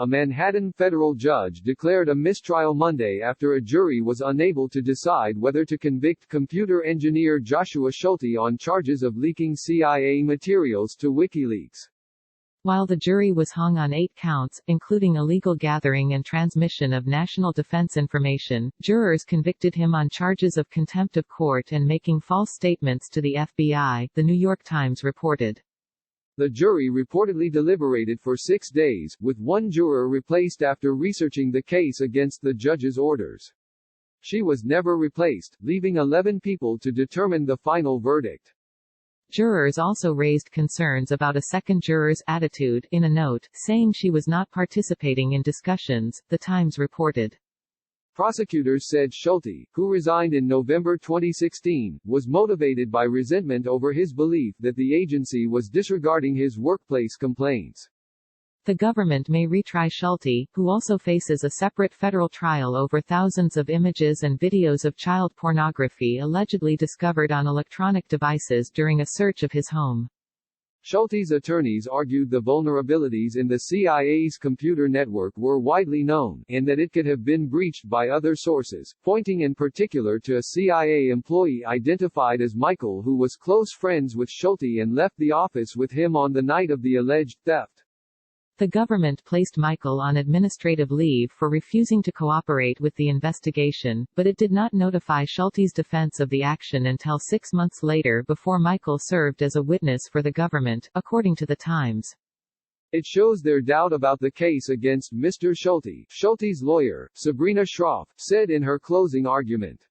A Manhattan federal judge declared a mistrial Monday after a jury was unable to decide whether to convict computer engineer Joshua Schulte on charges of leaking CIA materials to WikiLeaks. While the jury was hung on 8 counts, including illegal gathering and transmission of national defense information, jurors convicted him on charges of contempt of court and making false statements to the FBI, The New York Times reported. The jury reportedly deliberated for 6 days, with one juror replaced after researching the case against the judge's orders. She was never replaced, leaving 11 people to determine the final verdict. Jurors also raised concerns about a second juror's attitude, in a note, saying she was not participating in discussions, The Times reported. Prosecutors said Schulte, who resigned in November 2016, was motivated by resentment over his belief that the agency was disregarding his workplace complaints. The government may retry Schulte, who also faces a separate federal trial over thousands of images and videos of child pornography allegedly discovered on electronic devices during a search of his home. Schulte's attorneys argued the vulnerabilities in the CIA's computer network were widely known, and that it could have been breached by other sources, pointing in particular to a CIA employee identified as Michael who was close friends with Schulte and left the office with him on the night of the alleged theft. The government placed Michael on administrative leave for refusing to cooperate with the investigation, but it did not notify Schulte's defense of the action until 6 months later before Michael served as a witness for the government, according to The Times. It shows their doubt about the case against Mr. Schulte, Schulte's lawyer, Sabrina Schroff, said in her closing argument.